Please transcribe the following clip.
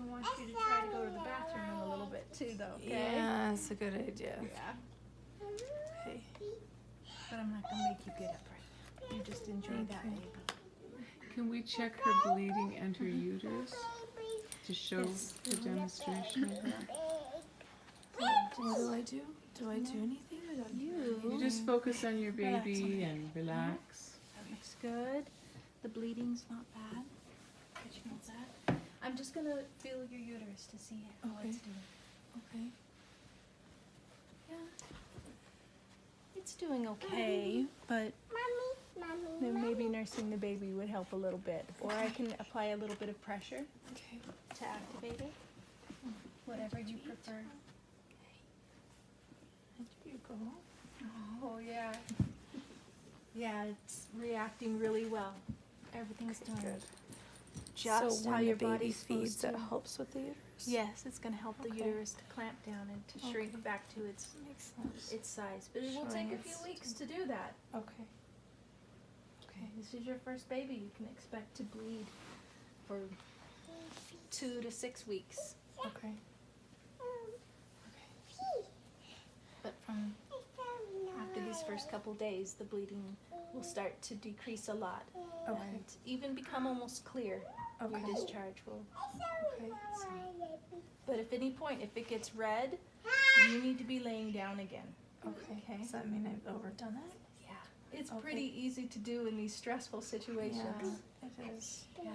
I want you to try to go to the bathroom in a little bit too, though, okay? Yeah, that's a good idea. Yeah. Okay. But I'm not going to make you get up right now. You just enjoy that, Okay. baby. Can we check her bleeding and her uterus to show the demonstration of that? What do I do? Do I do anything or don't You just focus on your baby and relax. That looks good. The bleeding's not bad. Did you know that? I'm just going to feel your uterus to see how it's doing. Okay. Yeah. It's doing okay, but then maybe nursing the baby would help a little bit. Or I can apply a little bit of pressure Okay. to activate it. Whatever you prefer. There you go. Oh, yeah. Yeah, it's reacting really well. Everything's doing Good. just So how when your the baby body's feeds, supposed that to. helps with the uterus? Yes, it's going to help the Okay. uterus to clamp down and to shrink Okay. back to its Makes sense. size. But it will Showing take a few its- weeks to do that. Okay. Okay. This is your first baby. You can expect to bleed for 2 to 6 weeks. Okay. But from after these first couple days, the bleeding will start to decrease a lot. Okay. And even become almost clear. Okay. Your discharge will. Okay. But if any point, if it gets red, you need to be laying down again. Okay. Okay. Does that mean I've overdone it? Yeah. It's Okay. pretty easy to do in these stressful situations. Yeah, it is. Yeah.